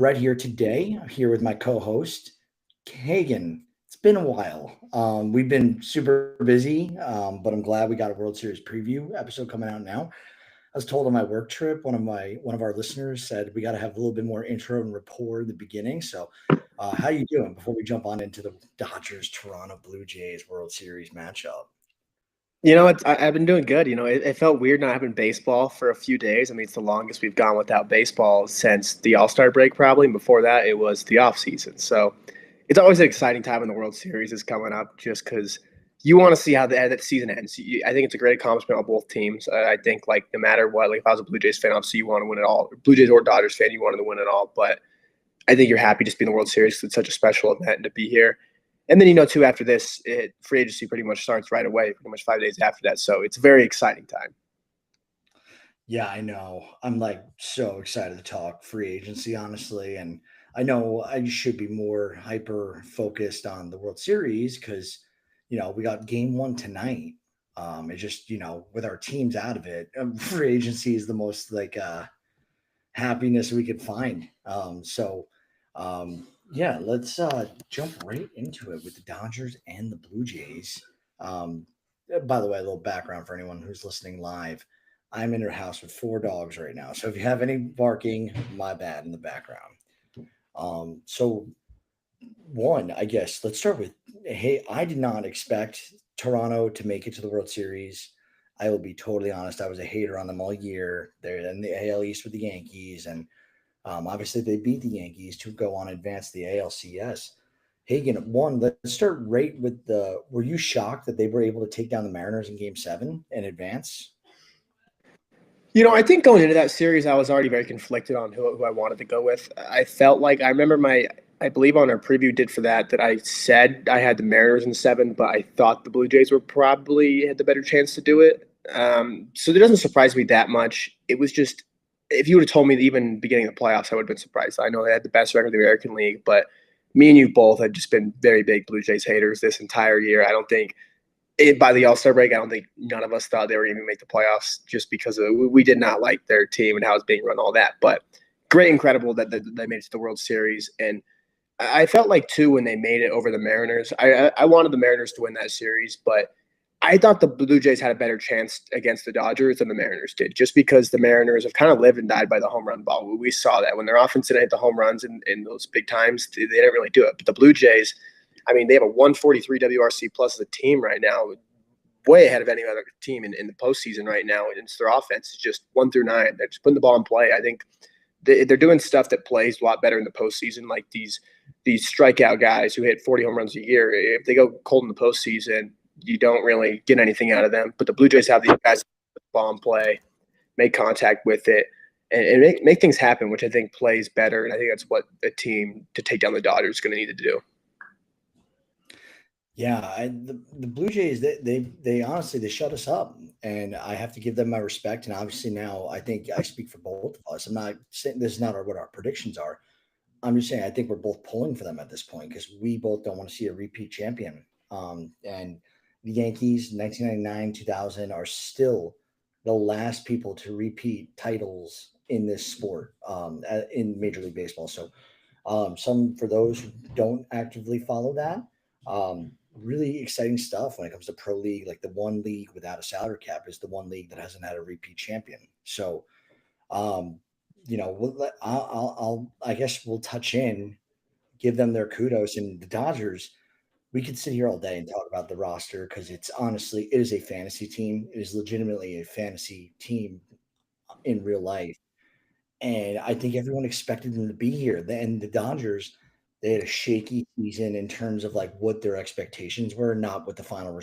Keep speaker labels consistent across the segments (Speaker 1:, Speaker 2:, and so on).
Speaker 1: Brett here today. I'm here with my co-host, Hagen. It's been a while. We've been super busy, but I'm glad we got a World Series preview episode coming out now. I was told on my work trip, one of our listeners said we got to have a little bit more intro and rapport in the beginning. So, how you doing before we jump on into the Dodgers Toronto Blue Jays World Series matchup?
Speaker 2: I've been doing good. It felt weird not having baseball for a few days. I mean, it's the longest we've gone without baseball since the All-Star break, probably. And before that, it was the off season. So it's always an exciting time when the World Series is coming up, just because you want to see how that season ends. I think it's a great accomplishment on both teams. I think, like, no matter what, like, if I was a Blue Jays fan, obviously you want to win it all. Blue Jays or Dodgers fan, you wanted to win it all. But I think you're happy just being in the World Series because it's such a special event and to be here. And then, too, after this, free agency pretty much starts right away, pretty much 5 days after that. So it's a very exciting time.
Speaker 1: Yeah, I know. I'm like so excited to talk free agency, honestly. And I know I should be more hyper focused on the World Series because, we got game one tonight. It's just, with our teams out of it, free agency is the most like happiness we could find. Yeah, let's jump right into it with the Dodgers and the Blue Jays. By the way, a little background for anyone who's listening live. I'm in your house with four dogs right now. So if you have any barking, my bad in the background. So one, I guess, let's start with hey, I did not expect Toronto to make it to the World Series. I will be totally honest. I was a hater on them all year. They're in the AL East with the Yankees, and obviously they beat the Yankees to go on and advance to the ALCS. Hagen, one, let's start right with the. Were you shocked that they were able to take down the Mariners in Game 7 and advance?
Speaker 2: I think going into that series, I was already very conflicted on who I wanted to go with. I felt like I remember I believe on our preview did for that I said I had the Mariners in 7, but I thought the Blue Jays were probably had the better chance to do it. So it doesn't surprise me that much. It was just, if you would have told me that even beginning of the playoffs, I would have been surprised. I know they had the best record in the American League, but me and you both had just been very big Blue Jays haters this entire year. I don't think by the All-Star break, I don't think none of us thought they were going to make the playoffs just because we did not like their team and how it's being run, all that. But great, incredible that they made it to the World Series. And I felt like, too, when they made it over the Mariners, I wanted the Mariners to win that series, but I thought the Blue Jays had a better chance against the Dodgers than the Mariners did, just because the Mariners have kind of lived and died by the home run ball. We saw that when their offense didn't hit the home runs in those big times, they didn't really do it. But the Blue Jays, I mean, they have a 143 WRC plus as a team right now, way ahead of any other team in the postseason right now. And it's their offense is just 1 through 9. They're just putting the ball in play. I think they're doing stuff that plays a lot better in the postseason, like these strikeout guys who hit 40 home runs a year. If they go cold in the postseason, you don't really get anything out of them. But the Blue Jays have these guys put the ball in play, make contact with it, and make things happen, which I think plays better. And I think that's what a team to take down the Dodgers is going to need to do.
Speaker 1: Yeah, the Blue Jays they honestly they shut us up, and I have to give them my respect. And obviously now I think I speak for both of us. I'm not saying this is not what our predictions are. I'm just saying I think we're both pulling for them at this point because we both don't want to see a repeat champion. And the Yankees, 1999, 2000, are still the last people to repeat titles in this sport in Major League Baseball. So, some for those who don't actively follow that, really exciting stuff when it comes to pro league. Like the one league without a salary cap is the one league that hasn't had a repeat champion. So, um, I guess we'll touch in, give them their kudos, and the Dodgers. We could sit here all day and talk about the roster because it's honestly it is a fantasy team. It is legitimately a fantasy team in real life, and I think everyone expected them to be here. Then the Dodgers, they had a shaky season in terms of like what their expectations were, not what the final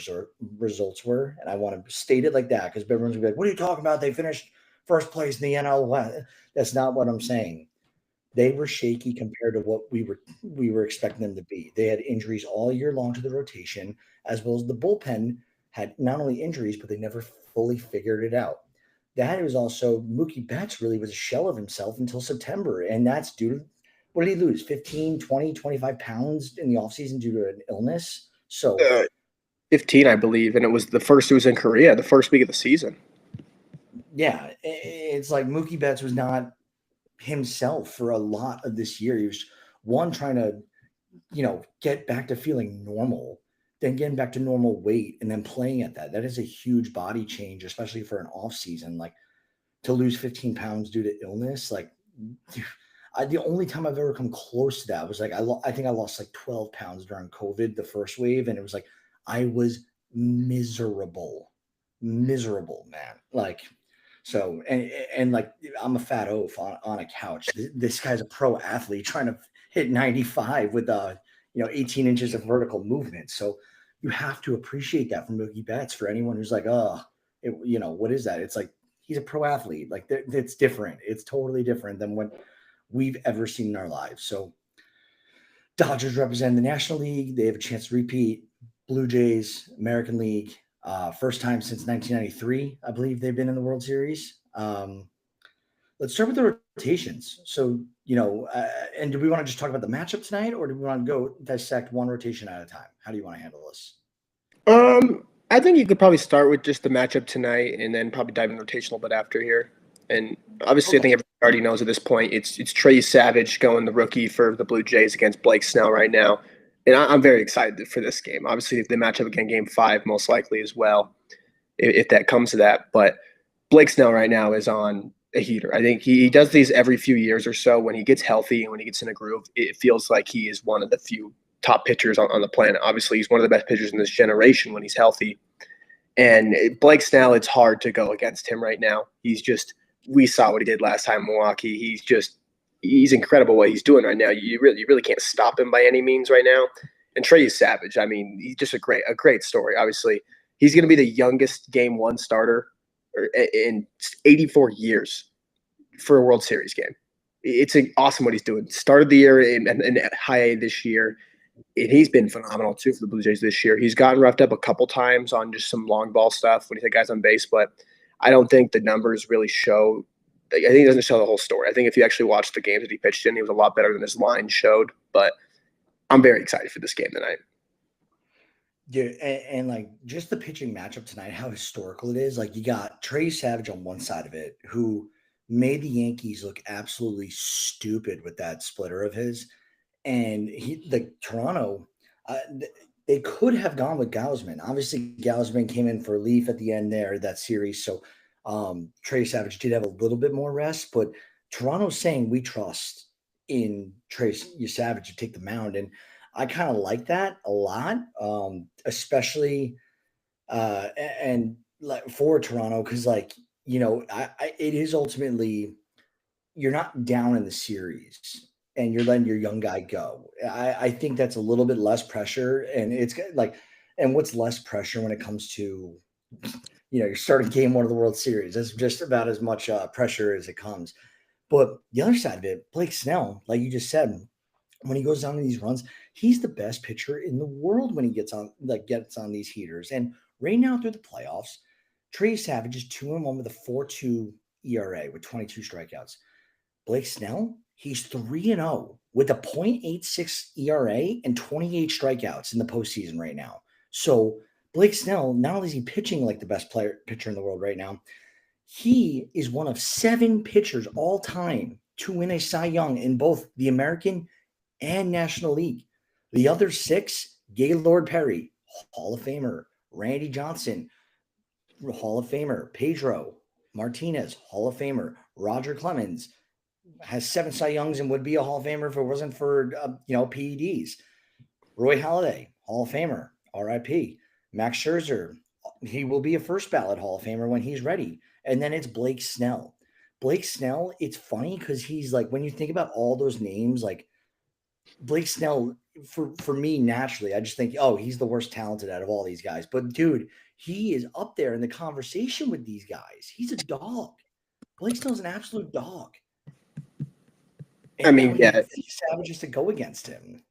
Speaker 1: results were. And I want to state it like that because everyone's gonna be like, "What are you talking about? They finished first place in the NL West." That's not what I'm saying. They were shaky compared to what we were expecting them to be. They had injuries all year long to the rotation, as well as the bullpen had not only injuries, but they never fully figured it out. That is also Mookie Betts really was a shell of himself until September. And that's due to what did he lose? 15, 20, 25 pounds in the offseason due to an illness. So
Speaker 2: 15, I believe, and it was in Korea, the first week of the season.
Speaker 1: yeah, it's like Mookie Betts was not himself for a lot of this year. He was one trying to, get back to feeling normal, then getting back to normal weight, and then playing at that. That is a huge body change, especially for an off season. Like to lose 15 pounds due to illness, like the only time I've ever come close to that was like I think I lost like 12 pounds during COVID, the first wave, and it was like I was miserable, man. Like so, and like I'm a fat oaf on a couch. This guy's a pro athlete trying to hit 95 with 18 inches of vertical movement. So you have to appreciate that from Mookie Betts. For anyone who's like, what is that? It's like he's a pro athlete. Like it's different. It's totally different than what we've ever seen in our lives. So Dodgers represent the National League. They have a chance to repeat. Blue Jays, American League. First time since 1993, I believe they've been in the World Series. Let's start with the rotations. So, and do we want to just talk about the matchup tonight, or do we want to go dissect one rotation at a time? How do you want to handle this?
Speaker 2: I think you could probably start with just the matchup tonight and then probably dive in rotation a little bit after here. And obviously, I think everybody already knows at this point it's Trey Savage going the rookie for the Blue Jays against Blake Snell right now. And I'm very excited for this game. Obviously, the matchup again, Game 5, most likely as well, if that comes to that. But Blake Snell right now is on a heater. I think he does these every few years or so. When he gets healthy and when he gets in a groove, it feels like he is one of the few top pitchers on the planet. Obviously, he's one of the best pitchers in this generation when he's healthy. And Blake Snell, it's hard to go against him right now. We saw what he did last time in Milwaukee. He's incredible what he's doing right now. You really can't stop him by any means right now. And Trey Savage, I mean, he's just a great story. Obviously, he's going to be the youngest Game 1 starter in 84 years for a World Series game. It's awesome what he's doing. Started the year in high A this year, and he's been phenomenal too for the Blue Jays this year. He's gotten roughed up a couple times on just some long ball stuff when he hit guys on base, but I don't think the numbers really show. I think it doesn't show the whole story. I think if you actually watch the games that he pitched in, he was a lot better than his line showed. But I'm very excited for this game tonight.
Speaker 1: Yeah, and like just the pitching matchup tonight, how historical it is. Like you got Trey Savage on one side of it, who made the Yankees look absolutely stupid with that splitter of his, and Toronto, they could have gone with Gausman. Obviously, Gausman came in for relief at the end there that series, so Trey Savage did have a little bit more rest, but Toronto's saying we trust in Trey Savage to take the mound, and I kind of like that a lot, especially and like for Toronto because it is ultimately you're not down in the series and you're letting your young guy go. I think that's a little bit less pressure, and it's like, and what's less pressure when it comes to you're starting Game 1 of the World Series. That's just about as much pressure as it comes. But the other side of it, Blake Snell, like you just said, when he goes down in these runs, he's the best pitcher in the world when he gets on these heaters. And right now through the playoffs, Trey Savage is 2-1 with a 4.2 ERA with 22 strikeouts. Blake Snell, he's 3-0 with a .86 ERA and 28 strikeouts in the postseason right now. So Blake Snell, not only is he pitching like the best pitcher in the world right now, he is one of 7 pitchers all time to win a Cy Young in both the American and National League. The other 6, Gaylord Perry, Hall of Famer, Randy Johnson, Hall of Famer, Pedro Martinez, Hall of Famer, Roger Clemens has 7 Cy Youngs and would be a Hall of Famer if it wasn't for PEDs. Roy Halladay, Hall of Famer, RIP. Max Scherzer, he will be a first ballot Hall of Famer when he's ready. And then it's Blake Snell. Blake Snell, it's funny because he's like, when you think about all those names, like Blake Snell, for me, naturally, I just think, oh, he's the worst talented out of all these guys. But dude, he is up there in the conversation with these guys. He's a dog. Blake Snell's an absolute dog.
Speaker 2: And I mean, yeah,
Speaker 1: Savage to go against him.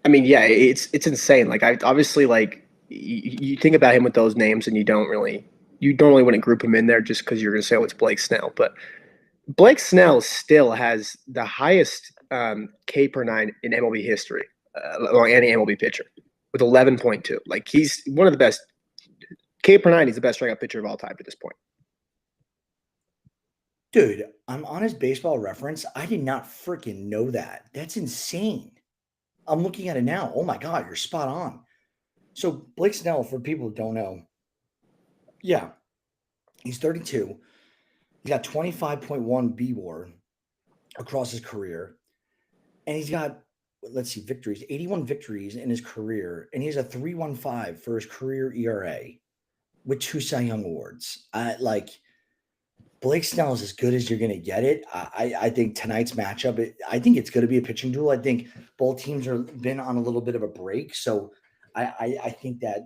Speaker 2: I mean, yeah, it's insane. Like, I obviously like you think about him with those names, and you normally wouldn't group him in there just because you're going to say, oh, it's Blake Snell. But Blake Snell still has the highest K per 9 in MLB history among any MLB pitcher with 11.2. Like, he's one of the best. K per 9, he's the best strikeout pitcher of all time to this point.
Speaker 1: Dude, I'm on his baseball reference. I did not freaking know that. That's insane. I'm looking at it now. Oh my God, you're spot on. So Blake Snell, for people who don't know, yeah, he's 32. He's got 25.1 B WAR across his career. And he's got, let's see, victories, 81 victories in his career. And he has a 3.15 for his career ERA with 2 Cy Young awards. Like, Blake Snell is as good as you're going to get it. I think tonight's matchup, I think it's going to be a pitching duel. I think both teams are been on a little bit of a break. So I think that,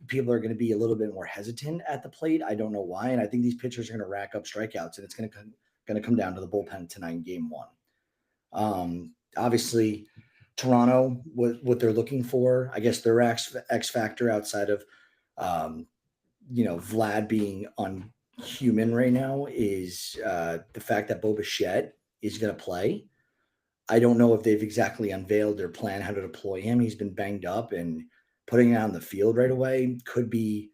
Speaker 1: people are going to be a little bit more hesitant at the plate. I don't know why. And I think these pitchers are going to rack up strikeouts, and it's going to come down to the bullpen tonight in game one. Obviously, Toronto, what they're looking for, I guess their X factor outside of, Vlad being unhuman right now is the fact that Bo Bichette is going to play. I don't know if they've exactly unveiled their plan how to deploy him. He's been banged up, and putting him on the field right away could be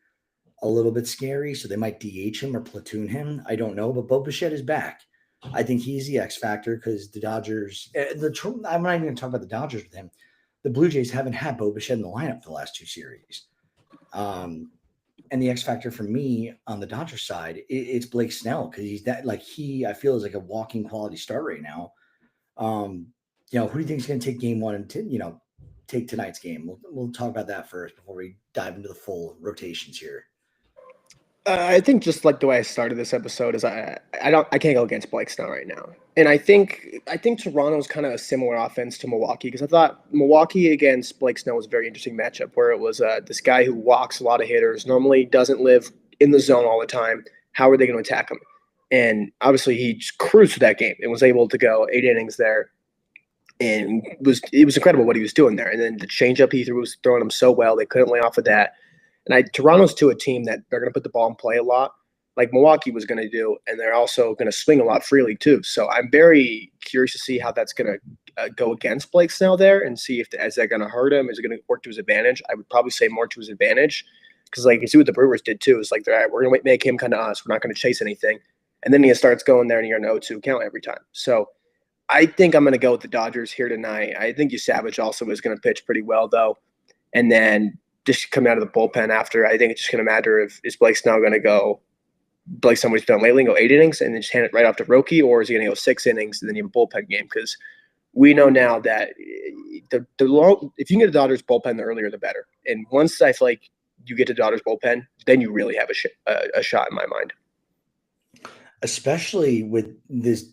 Speaker 1: a little bit scary. So they might DH him or platoon him. I don't know, but Bo Bichette is back. I think he's the X factor because the Dodgers, I'm not even going to talk about the Dodgers with him. The Blue Jays haven't had Bo Bichette in the lineup for the last 2 series. And the X factor for me on the Dodgers side, it's Blake Snell, because he's that, like, I feel is like a walking quality start right now. Who do you think is going to take game one and take tonight's game? We'll talk about that first before we dive into the full rotations here.
Speaker 2: I think just like the way I started this episode is I can't go against Blake Snell right now, and I think Toronto's kind of a similar offense to Milwaukee, because I thought Milwaukee against Blake Snell was a very interesting matchup where it was this guy who walks a lot of hitters, normally doesn't live in the zone all the time. How are they going to attack him? And obviously he just cruised through that game and was able to go 8 innings there, and it was incredible what he was doing there. And then the changeup he threw was throwing him so well they couldn't lay off of that. And Toronto's to a team that they're going to put the ball in play a lot, like Milwaukee was going to do, and they're also going to swing a lot freely too. So I'm very curious to see how that's going to go against Blake Snell there, and see if is that going to hurt him? Is it going to work to his advantage? I would probably say more to his advantage, because like you see what the Brewers did too. It's like, all right, we're going to make him kind of us. We're not going to chase anything, and then he starts going there and you're an 0-2 count every time. So I think I'm going to go with the Dodgers here tonight. I think Savage also is going to pitch pretty well though, and then just come out of the bullpen after. I think it's just going to matter is Blake Snell going to go like somebody's done lately and go 8 innings and then just hand it right off to Roki, or is he going to go 6 innings and then you have a bullpen game? Because we know now that if you can get a Dodgers bullpen, the earlier the better. And once I feel like you get to Dodgers bullpen, then you really have a shot in my mind.
Speaker 1: Especially with this,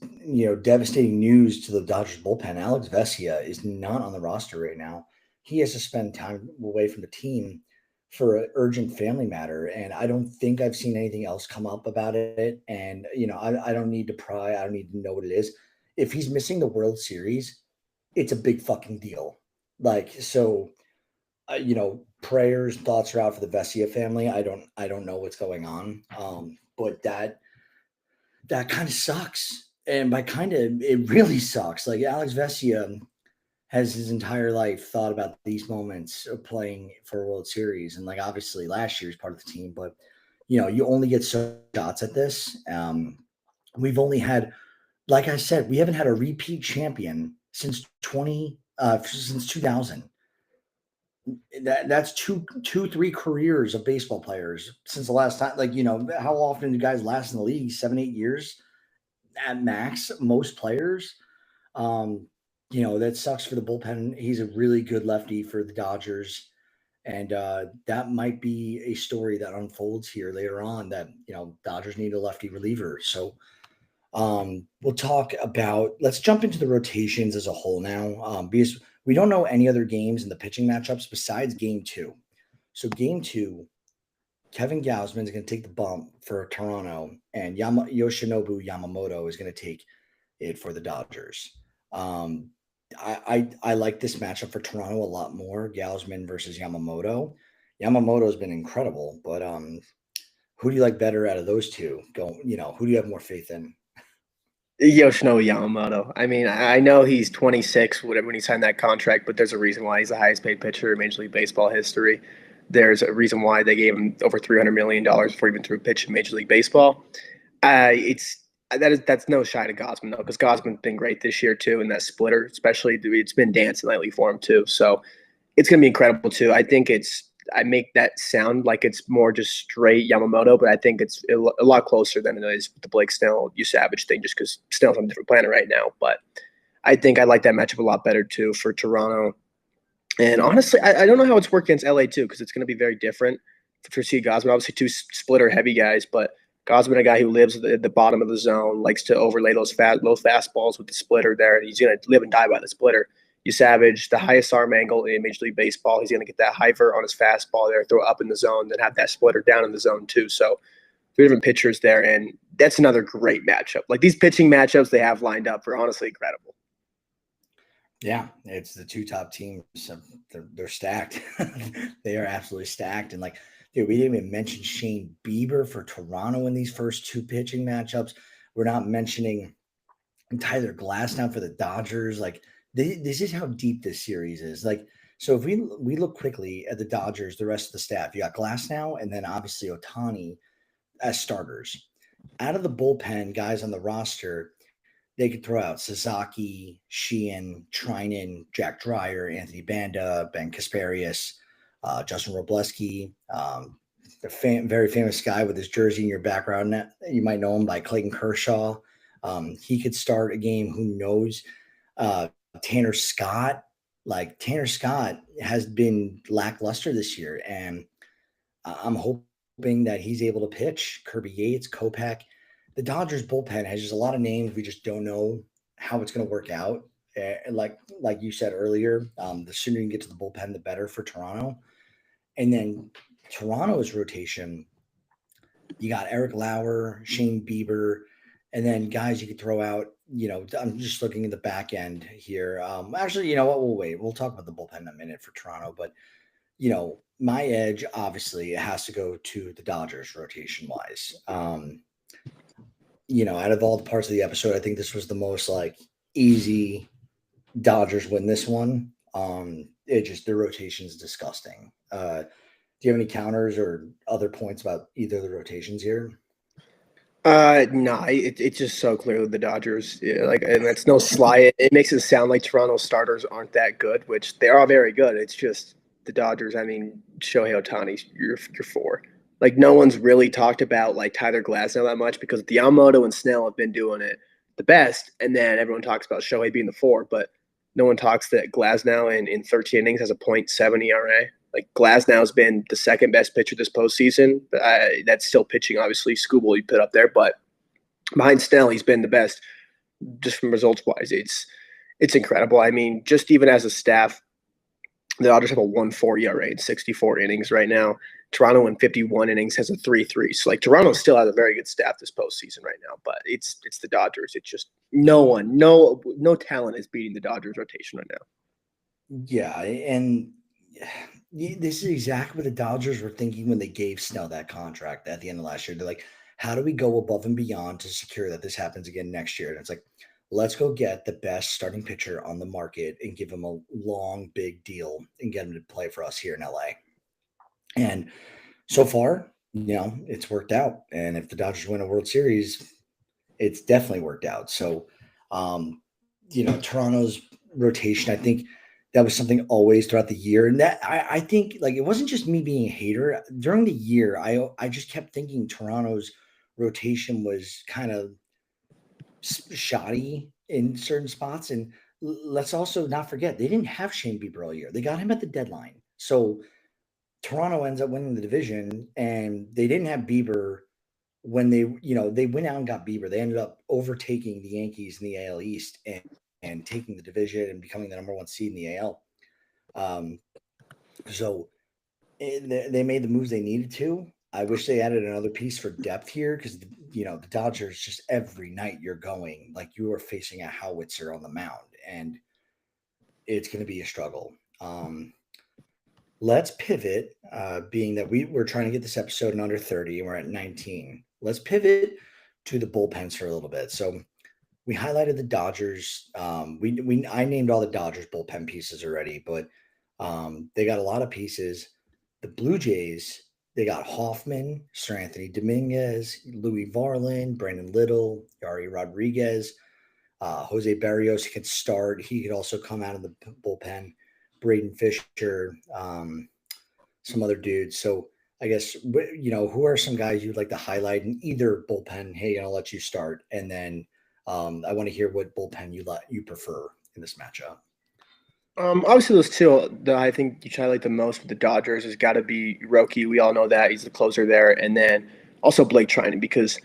Speaker 1: devastating news to the Dodgers bullpen. Alex Vesia is not on the roster right now. He has to spend time away from the team for an urgent family matter. And I don't think I've seen anything else come up about it. And, I don't need to pry. I don't need to know what it is. If he's missing the World Series, it's a big fucking deal. Prayers, thoughts are out for the Vesia family. I don't know what's going on. But that kind of sucks. And by kind of, it really sucks. Like, Alex Vesia has his entire life thought about these moments of playing for a World Series. And, like, obviously last year he's part of the team, but you only get so shots at this. We've only had, like I said, we haven't had a repeat champion since 2000. That's 3 careers of baseball players since the last time. Like, how often do guys last in the league? 7-8 years at max, most players. That sucks for the bullpen. He's a really good lefty for the Dodgers. And that might be a story that unfolds here later on, that, Dodgers need a lefty reliever. So we'll talk about, let's jump into the rotations as a whole now, because we don't know any other games in the pitching matchups besides game 2. So game 2, Kevin Gausman is going to take the bump for Toronto, and Yoshinobu Yamamoto is going to take it for the Dodgers. I like this matchup for Toronto a lot more, Gausman versus Yamamoto. Yamamoto has been incredible, but who do you like better out of those two? Who do you have more faith in?
Speaker 2: Yoshinobu Yamamoto. I mean, I know he's 26, whatever, when he signed that contract, but there's a reason why he's the highest paid pitcher in Major League Baseball history. There's a reason why they gave him over $300 million before he even threw a pitch in Major League Baseball. That's no shy to Gosman though, because Gosman's been great this year too in that splitter, especially it's been dancing lately for him too. So it's gonna be incredible too. I make that sound like it's more just straight Yamamoto, but I think it's a lot closer than it is with the Blake Snell, you Savage thing, just because Snell's on a different planet right now. But I think I like that matchup a lot better too for Toronto. And honestly, I don't know how it's worked against LA too, because it's going to be very different for C. Gosman. Obviously, two splitter heavy guys, but Gosman, a guy who lives at the bottom of the zone, likes to overlay those low fastballs with the splitter there, and he's going to live and die by the splitter. You Savage, the highest arm angle in Major League Baseball. He's going to get that high vert on his fastball there, throw it up in the zone, then have that splitter down in the zone too. So three different pitchers there, and that's another great matchup. Like these pitching matchups they have lined up are honestly incredible.
Speaker 1: Yeah, it's the two top teams. They're stacked. They are absolutely stacked. And like, dude, we didn't even mention Shane Bieber for Toronto in these first two pitching matchups. We're not mentioning Tyler Glasnow for the Dodgers. Like, this is how deep this series is. Like, so if we look quickly at the Dodgers, the rest of the staff, you got Glasnow and then obviously Ohtani as starters. Out of the bullpen, guys on the roster, they could throw out Sasaki, Sheehan, Trinan, Jack Dreyer, Anthony Banda, Ben Kasparius, Justin Robleski, very famous guy with his jersey in your background. You might know him by Clayton Kershaw. He could start a game. Who knows? Tanner Scott. Like Tanner Scott has been lackluster this year, and I'm hoping that he's able to pitch. Kirby Yates, Kopech. The Dodgers bullpen has just a lot of names. We just don't know how it's going to work out. Like you said earlier, the sooner you can get to the bullpen, the better for Toronto. And then Toronto's rotation, you got Eric Lauer, Shane Bieber, and then guys you could throw out. I'm just looking at the back end here. Actually, you know what? We'll wait. We'll talk about the bullpen in a minute for Toronto. But, my edge, obviously, it has to go to the Dodgers rotation wise. Out of all the parts of the episode, I think this was the most like easy Dodgers win this one. Their rotation is disgusting. Do you have any counters or other points about either of the rotations here?
Speaker 2: No, it's just so clearly the Dodgers. Yeah, and that's no sly. It makes it sound like Toronto starters aren't that good, which they are very good. It's just the Dodgers. I mean, Shohei Ohtani, you're four. Like no one's really talked about like Tyler Glasnow that much because Yamamoto and Snell have been doing it the best, and then everyone talks about Shohei being the four, but no one talks that Glasnow in 13 innings has a .7 ERA. Like Glasnow's been the second best pitcher this postseason. That's still pitching, obviously. Skubal you put up there, but behind Snell, he's been the best just from results wise. It's incredible. I mean, just even as a staff, the Dodgers have a 1.4 ERA in 64 innings right now. Toronto in 51 innings has a 3.3. So like Toronto still has a very good staff this postseason right now, but it's the Dodgers. It's just no talent is beating the Dodgers rotation right now.
Speaker 1: Yeah, and this is exactly what the Dodgers were thinking when they gave Snell that contract at the end of last year. They're like, how do we go above and beyond to secure that this happens again next year? And it's like, let's go get the best starting pitcher on the market and give him a long, big deal and get him to play for us here in LA. And so far, it's worked out. And if the Dodgers win a World Series, it's definitely worked out. So, Toronto's rotation, I think that was something always throughout the year. And that I think like, it wasn't just me being a hater during the year. I just kept thinking Toronto's rotation was kind of shoddy in certain spots. And let's also not forget, they didn't have Shane Bieber all year. They got him at the deadline. So Toronto ends up winning the division, and they didn't have Bieber when they went out and got Bieber. They ended up overtaking the Yankees in the AL East and taking the division and becoming the number one seed in the AL. So they made the moves they needed to. I wish they added another piece for depth here because, the Dodgers, just every night you're going, like you are facing a howitzer on the mound, and it's going to be a struggle. Let's pivot, being that we're trying to get this episode in under 30 and we're at 19. Let's pivot to the bullpens for a little bit. So we highlighted the Dodgers. I named all the Dodgers bullpen pieces already, but they got a lot of pieces. The Blue Jays They got Hoffman, Sir Anthony Dominguez, Louis Varlin, Brandon Little, Yari Rodriguez, Jose Barrios can start. He could also come out of the bullpen. Braden Fisher, some other dudes. So I guess who are some guys you'd like to highlight in either bullpen? Hey, I'll let you start, and then I want to hear what bullpen you prefer in this matchup.
Speaker 2: Obviously, those two that I think you should highlight the most with the Dodgers has got to be Roki. We all know that he's the closer there, and then also Blake Trinan, because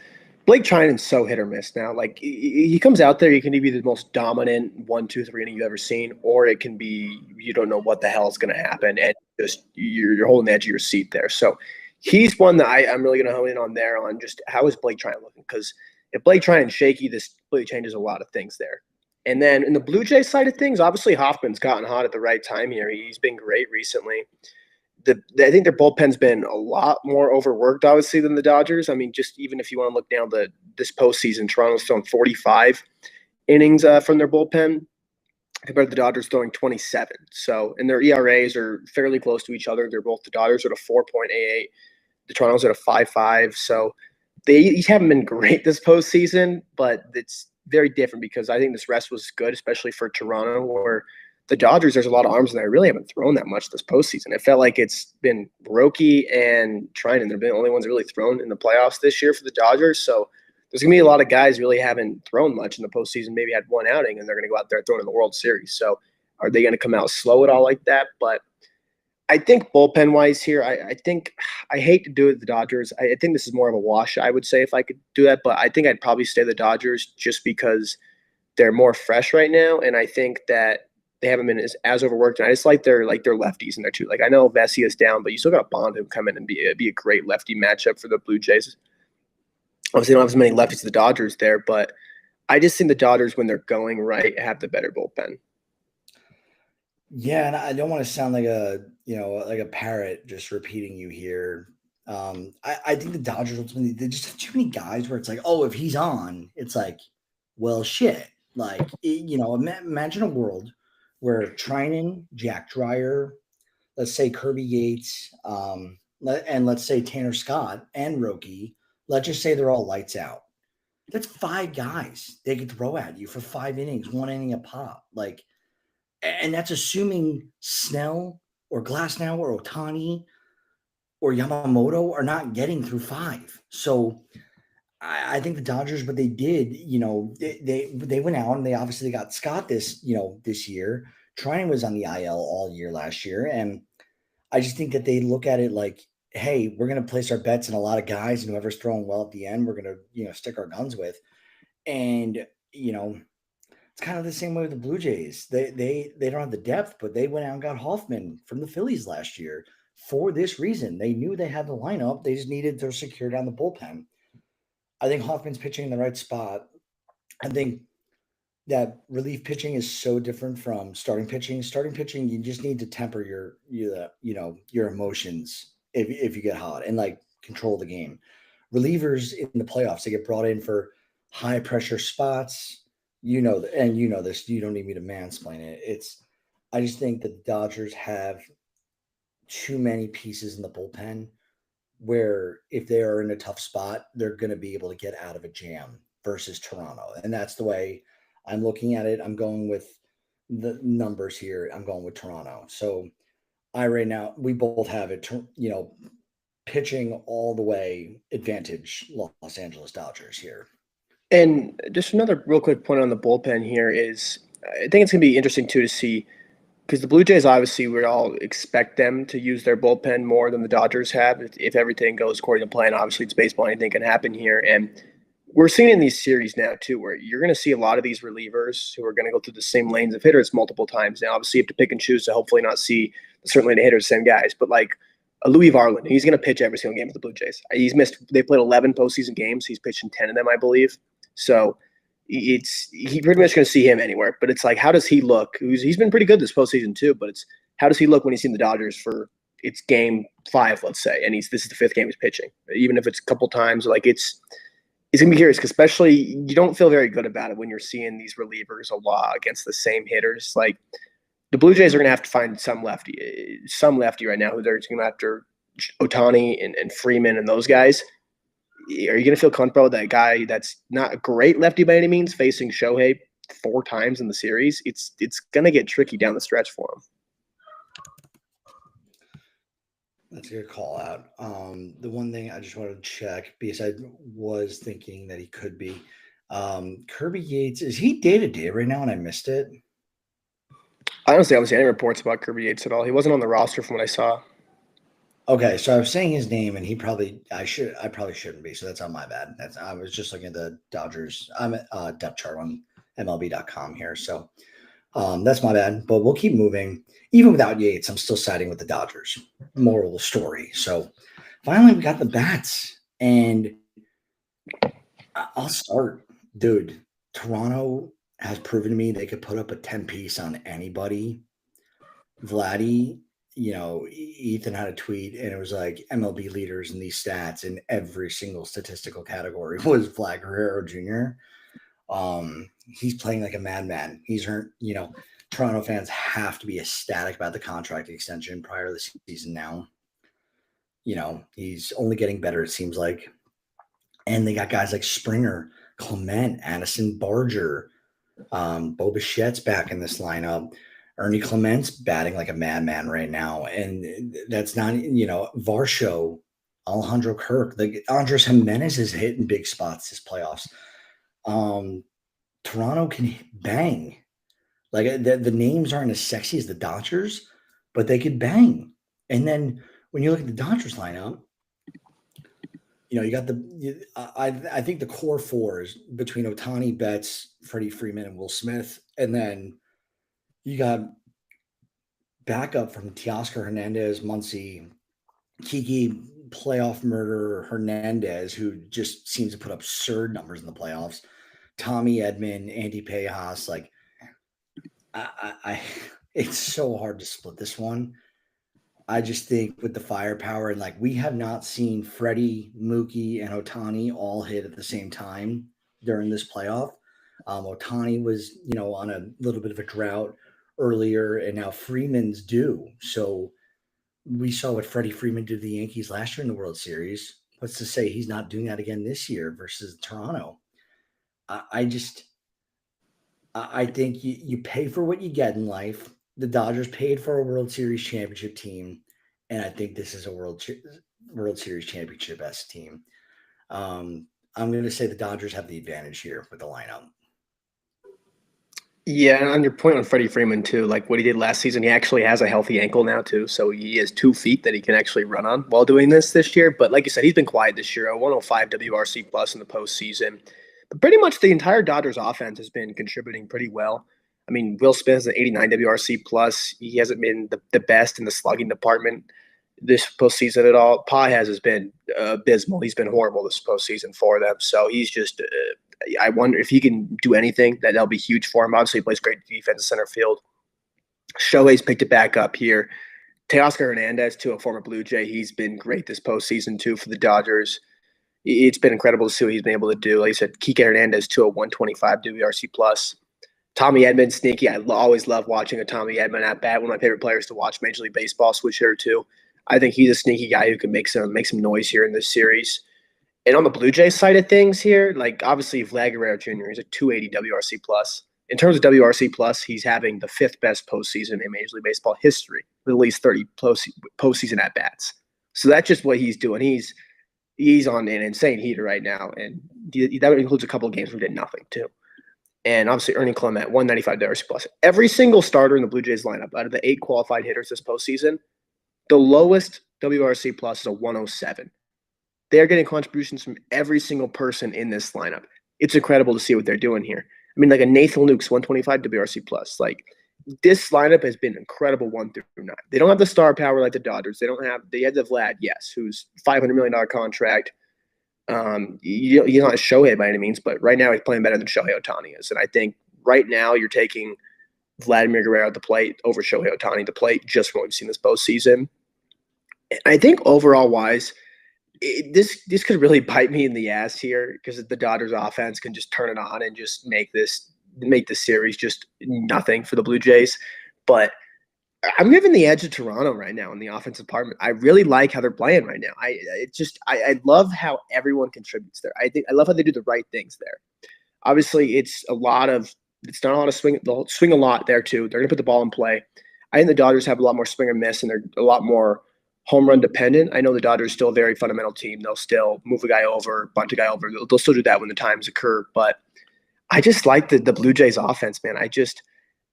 Speaker 2: Blake Trinan's so hit or miss now. Like he comes out there, he can be the most dominant 1, 2, 3 inning you've ever seen, or it can be you don't know what the hell is going to happen, and just you're holding the edge of your seat there. So he's one that I'm really going to hone in on there on just how is Blake Trinan looking, because if Blake Trinan's shaky, this really changes a lot of things there. And then in the Blue Jays side of things, obviously Hoffman's gotten hot at the right time here. He's been great recently. I think their bullpen's been a lot more overworked, obviously, than the Dodgers. I mean, just even if you want to look down this postseason, Toronto's throwing 45 innings from their bullpen compared to the Dodgers throwing 27. So, and their ERAs are fairly close to each other. They're both the Dodgers at a 4.88, the Toronto's at a 5.5. So they each haven't been great this postseason, but it's very different because I think this rest was good, especially for Toronto, where the Dodgers, there's a lot of arms and they really haven't thrown that much this postseason. It felt like it's been Roki and Trinan. They've been the only ones really thrown in the playoffs this year for the Dodgers. So there's going to be a lot of guys really haven't thrown much in the postseason, maybe had one outing, and they're going to go out there throwing in the World Series. So are they going to come out slow at all like that? But I think bullpen-wise here, I think I hate to do it with the Dodgers. I think this is more of a wash, I would say, if I could do that. But I think I'd probably stay the Dodgers just because they're more fresh right now, and I think that they haven't been as overworked. And I just like their lefties in there too. Like I know Vesey is down, but you still got Bond who come in and be a great lefty matchup for the Blue Jays. Obviously, they don't have as many lefties as the Dodgers there, but I just think the Dodgers, when they're going right, have the better bullpen.
Speaker 1: Yeah, and I don't want to sound like a parrot just repeating you here. I think the Dodgers ultimately they just have too many guys where it's like, oh, if he's on, it's like, well, shit. Like, imagine a world where Trinan, Jack Dreyer, let's say Kirby Yates, and let's say Tanner Scott and Roki. Let's just say they're all lights out. That's 5 guys they could throw at you for 5 innings, 1 inning a pop. Like. And that's assuming Snell or Glasnow or Ohtani or Yamamoto are not getting through 5. So I think the Dodgers, what they did, they went out and they obviously got Scott this year. Trinan was on the IL all year last year. And I just think that they look at it like, hey, we're going to place our bets in a lot of guys, and whoever's throwing well at the end, we're going to, stick our guns with. And, it's kind of the same way with the Blue Jays. They don't have the depth, but they went out and got Hoffman from the Phillies last year for this reason. They knew they had the lineup. They just needed to secure down the bullpen. I think Hoffman's pitching in the right spot. I think that relief pitching is so different from starting pitching. Starting pitching, you just need to temper your emotions if you get hot and like control the game. Relievers in the playoffs, they get brought in for high pressure spots. This, you don't need me to mansplain it. I just think that the Dodgers have too many pieces in the bullpen where if they are in a tough spot, they're going to be able to get out of a jam versus Toronto. And that's the way I'm looking at it. I'm going with the numbers here. I'm going with Toronto. So right now, we both have it, pitching all the way advantage Los Angeles Dodgers here.
Speaker 2: And just another real quick point on the bullpen here is I think it's going to be interesting, too, to see because the Blue Jays, obviously, we all expect them to use their bullpen more than the Dodgers have. If everything goes according to plan, obviously, it's baseball. Anything can happen here. And we're seeing in these series now, too, where you're going to see a lot of these relievers who are going to go through the same lanes of hitters multiple times. Now, obviously, you have to pick and choose to hopefully not see certainly the hitters, same guys. But like a Louis Varlin, he's going to pitch every single game for the Blue Jays. They played 11 postseason games. He's pitched in 10 of them, I believe. So he pretty much going to see him anywhere. But it's like, how does he look? He's been pretty good this postseason too. But it's how does he look when he's seen the Dodgers for it's game 5, let's say, and this is the 5th game he's pitching. Even if it's a couple times, like it's gonna be curious. Because especially you don't feel very good about it when you're seeing these relievers a lot against the same hitters. Like the Blue Jays are going to have to find some lefty right now who they're going to have to Otani and Freeman and those guys, are you going to feel comfortable with that guy that's not a great lefty by any means facing Shohei 4 times in the series? It's going to get tricky down the stretch for him.
Speaker 1: That's a good call out. The one thing I just wanted to check because I was thinking that he could be Kirby Yates. Is he day to day right now? And I missed it.
Speaker 2: Honestly, I haven't seen any reports about Kirby Yates at all. He wasn't on the roster from what I saw.
Speaker 1: Okay, so I was saying his name, and I probably shouldn't be. So that's on my bad. I was just looking at the Dodgers. I'm at depth chart on MLB.com here, so that's my bad. But we'll keep moving. Even without Yates, I'm still siding with the Dodgers. Moral of the story. So finally, we got the bats, and I'll start, dude. Toronto has proven to me they could put up a 10-piece on anybody. Vladdy. Ethan had a tweet and it was like MLB leaders in these stats in every single statistical category was Vlad Guerrero Jr. He's playing like a madman. He's earned, Toronto fans have to be ecstatic about the contract extension prior to the season now. He's only getting better, it seems like. And they got guys like Springer, Clement, Addison Barger, Bo Bichette's back in this lineup. Ernie Clement's batting like a madman right now. And that's not, Varsho, Alejandro Kirk, Andres Jimenez is hitting big spots this playoffs. Toronto can bang. Like the names aren't as sexy as the Dodgers, but they could bang. And then when you look at the Dodgers lineup, you got I think the core four is between Otani, Betts, Freddie Freeman, and Will Smith. And then you got backup from Teoscar Hernandez, Muncy, Kiki, playoff murderer Hernandez, who just seems to put up absurd numbers in the playoffs. Tommy Edman, Andy Pejas. Like, I it's so hard to split this one. I just think with the firepower and we have not seen Freddie, Mookie, and Otani all hit at the same time during this playoff. Otani was, on a little bit of a drought earlier, and now Freeman's due. So we saw what Freddie Freeman did to the Yankees last year in the World Series. What's to say he's not doing that again this year versus Toronto? I think you pay for what you get in life. The Dodgers paid for a World Series championship team, and I think this is a World Series championship-esque team. I'm going to say the Dodgers have the advantage here with the lineup.
Speaker 2: Yeah, and on your point on Freddie Freeman too, like what he did last season, he actually has a healthy ankle now too, so he has 2 feet that he can actually run on while doing this year. But like you said, he's been quiet this year, a 105 WRC plus in the postseason. But pretty much the entire Dodgers offense has been contributing pretty well. I mean, Will Smith is an 89 WRC plus. He hasn't been the best in the slugging department this postseason at all. Pages has been abysmal. He's been horrible this postseason for them. So he's just I wonder if he can do anything, that'll be huge for him. Obviously, he plays great defense in center field. Shohei's picked it back up here. Teoscar Hernandez, too, a former Blue Jay. He's been great this postseason, too, for the Dodgers. It's been incredible to see what he's been able to do. Like I said, Kike Hernandez, too, a 125 WRC plus. Tommy Edman, sneaky. I always love watching a Tommy Edman at bat. One of my favorite players to watch, Major League Baseball, switch hitter, too. I think he's a sneaky guy who can make some noise here in this series. And on the Blue Jays side of things here, obviously Vlad Guerrero Jr. is a 280 WRC plus. In terms of WRC plus, he's having the 5th best postseason in Major League Baseball history with at least 30 postseason at bats. So that's just what he's doing. He's on an insane heater right now, and that includes a couple of games where he did nothing too. And obviously Ernie Clement, 195 WRC plus. Every single starter in the Blue Jays lineup out of the 8 qualified hitters this postseason, the lowest WRC plus is a 107. They're getting contributions from every single person in this lineup. It's incredible to see what they're doing here. I mean, like a Nathan Lukes, 125 WRC plus. This lineup has been incredible 1 through 9. They don't have the star power like the Dodgers. They had the Vlad, yes, who's $500 million contract. He's not a Shohei by any means, but right now he's playing better than Shohei Otani is. And I think right now you're taking Vladimir Guerrero at the plate over Shohei Otani at the plate just from what we've seen this postseason. And I think overall wise, this could really bite me in the ass here because the Dodgers offense can just turn it on and just make the series just nothing for the Blue Jays. But I'm giving the edge to Toronto right now in the offensive department. I really like how they're playing right now. I love how everyone contributes there. I love how they do the right things there. Obviously, it's not a lot of swing. They'll swing a lot there too. They're gonna put the ball in play. I think the Dodgers have a lot more swing and miss, and they're a lot more home run dependent. I know the Dodgers are still a very fundamental team. They'll still move a guy over, bunt a guy over. They'll still do that when the times occur. But I just like the Blue Jays offense, man. I just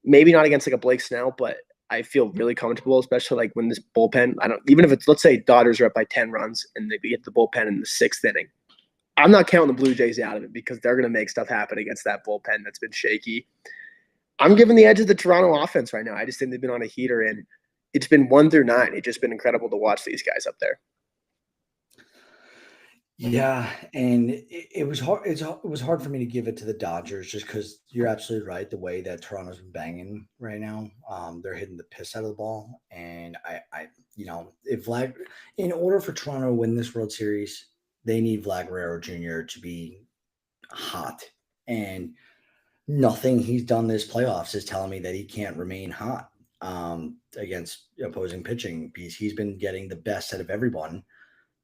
Speaker 2: maybe not against like a Blake Snell, but I feel really comfortable, especially like when this bullpen. I don't even if it's let's say Dodgers are up by 10 runs and they get the bullpen in the sixth inning. I'm not counting the Blue Jays out of it because they're going to make stuff happen against that bullpen that's been shaky. I'm giving the edge of the Toronto offense right now. I just think they've been on a heater, and it's been 1 through 9. It's just been incredible to watch these guys up there.
Speaker 1: Yeah, and it was hard. It was hard for me to give it to the Dodgers just because you're absolutely right. The way that Toronto's been banging right now, they're hitting the piss out of the ball. And if Vlad, in order for Toronto to win this World Series, they need Vlad Guerrero Jr. to be hot. And nothing he's done this playoffs is telling me that he can't remain hot against opposing pitching because he's been getting the best out of everyone.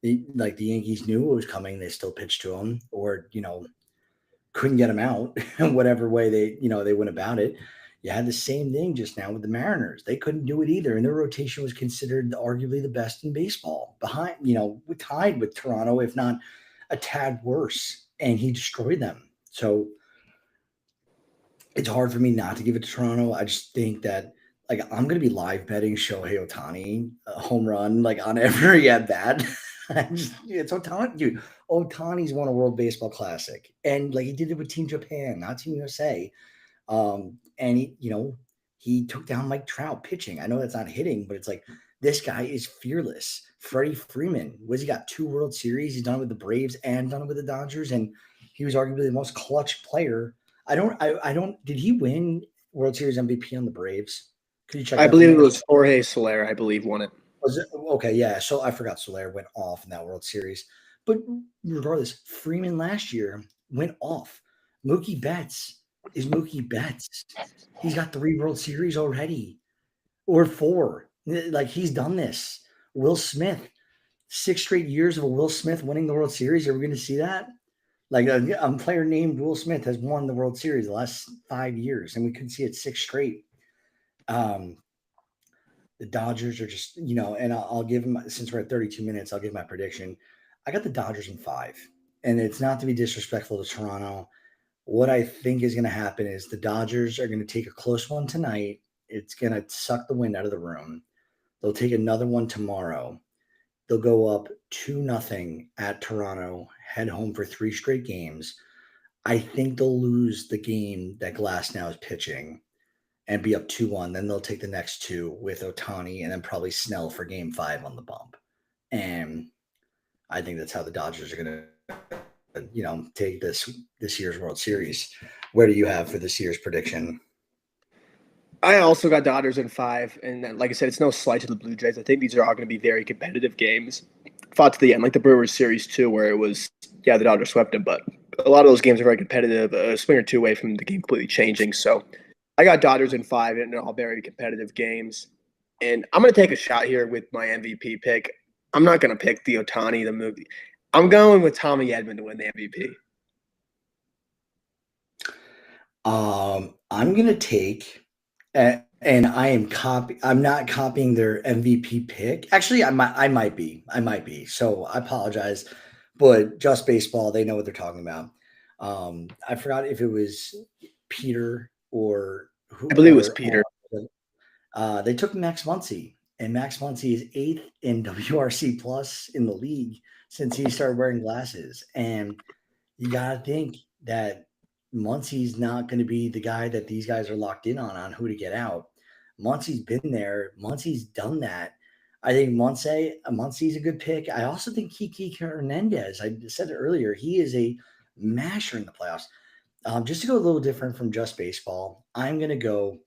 Speaker 1: Like the Yankees knew it was coming, they still pitched to him, or couldn't get him out in whatever way they went about it. You had the same thing just now with the Mariners. They couldn't do it either, and their rotation was considered arguably the best in baseball. Behind, tied with Toronto, if not a tad worse, and he destroyed them. So it's hard for me not to give it to Toronto. I just think that I'm gonna be live betting Shohei Ohtani a home run on every at bat. It's Ohtani, dude. Ohtani's won a World Baseball Classic, and he did it with Team Japan, not Team USA. And he took down Mike Trout pitching. I know that's not hitting, but it's this guy is fearless. Freddie Freeman he got 2 World Series. He's done it with the Braves and done it with the Dodgers, and he was arguably the most clutch player. I don't. Did he win World Series MVP on the Braves? Could you check?
Speaker 2: I believe it was Jorge Soler. I believe won it.
Speaker 1: Was it okay? Yeah. So I forgot Soler went off in that World Series, but regardless, Freeman last year went off. Mookie Betts is Mookie Betts. He's got 3 World Series already, or 4. He's done this. Will Smith, 6 straight years of a Will Smith winning the World Series. Are we going to see that? A player named Will Smith has won the World Series the last 5 years, and we could see it 6 straight. The Dodgers are just, and I'll give them, since we're at 32 minutes, I'll give my prediction. I got the Dodgers in 5, and it's not to be disrespectful to Toronto. What I think is going to happen is the Dodgers are going to take a close one tonight. It's going to suck the wind out of the room. They'll take another one tomorrow. They'll go up 2-0 at Toronto, head home for 3 straight games. I think they'll lose the game that Glasnow is pitching and be up 2-1. Then they'll take the next 2 with Ohtani and then probably Snell for game 5 on the bump. And I think that's how the Dodgers are going to, take this year's World Series. Where do you have for this year's prediction?
Speaker 2: I also got Dodgers in 5, and like I said, it's no slight to the Blue Jays. I think these are all going to be very competitive games, fought to the end, like the Brewers series too, where it was the Dodgers swept them, but a lot of those games are very competitive, a swing or 2 away from the game completely changing. So I got Dodgers in 5, and all very competitive games. And I'm going to take a shot here with my MVP pick. I'm not going to pick the Ohtani, the movie. I'm going with Tommy Edman to win the MVP.
Speaker 1: I'm going to take. And I'm not copying their MVP pick. Actually, I might be. So I apologize, but Just Baseball, they know what they're talking about. I forgot if it was Peter or who.
Speaker 2: I believe it was Peter.
Speaker 1: They took Max Muncy, and Max Muncy is 8th in WRC plus in the league since he started wearing glasses. And you gotta think that Muncy's not going to be the guy that these guys are locked in on who to get out. Muncy's been there. Muncy's done that. I think Muncy's a good pick. I also think Kiki Hernandez, I said it earlier, he is a masher in the playoffs. Just to go a little different from Just Baseball, I'm going to go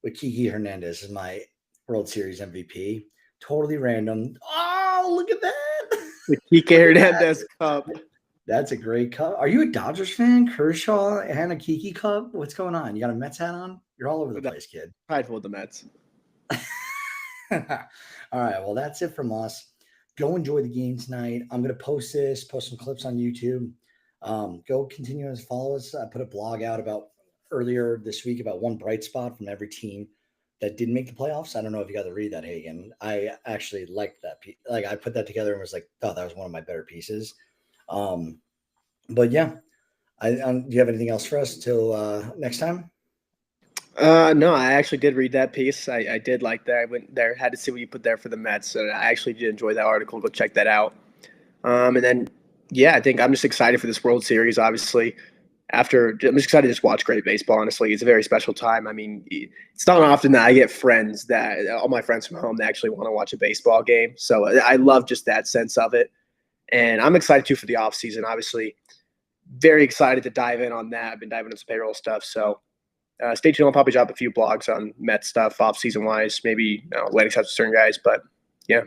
Speaker 1: with Kiki Hernandez as my World Series MVP. Totally random. Oh, look at that.
Speaker 2: The Kiki Hernandez Cup.
Speaker 1: That's a great cup. Are you a Dodgers fan? Kershaw and a Kiki cup? What's going on? You got a Mets hat on? You're all over the place, kid.
Speaker 2: Prideful with the Mets.
Speaker 1: All right. Well, that's it from us. Go enjoy the game tonight. I'm going to post some clips on YouTube. Go continue to follow us. I put a blog out about earlier this week about one bright spot from every team that didn't make the playoffs. I don't know if you got to read that, Hagen. I actually liked that. Like I put that together and was like, oh, that was one of my better pieces. Um, but yeah, do you have anything else for us till next time?
Speaker 2: No, I actually did read that piece. I did like that. I went there, had to see what you put there for the Mets, and I actually did enjoy that article. Go check that out. And then, yeah, I think I'm just excited for this World Series. Obviously, I'm just excited to just watch great baseball. Honestly, it's a very special time. I mean, it's not often that I get friends that all my friends from home that actually want to watch a baseball game. So I love just that sense of it, and I'm excited too for the off season. Obviously, very excited to dive in on that. I've been diving into some payroll stuff, so. Stay tuned. I'll probably drop a few blogs on Met stuff off season wise, maybe landing shots with certain guys, but yeah.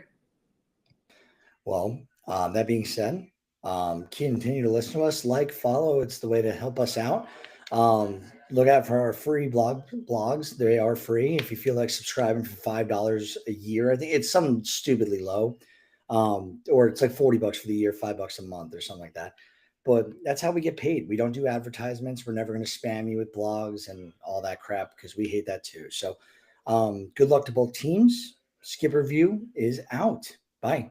Speaker 1: Well, that being said, continue to listen to us, like, follow. It's the way to help us out. Look out for our free blogs. They are free. If you feel like subscribing for $5 a year, I think it's something stupidly low. Or it's like $40 for the year, $5 a month or something like that. But that's how we get paid. We don't do advertisements. We're never going to spam you with blogs and all that crap because we hate that too. So good luck to both teams. Skip Review is out. Bye.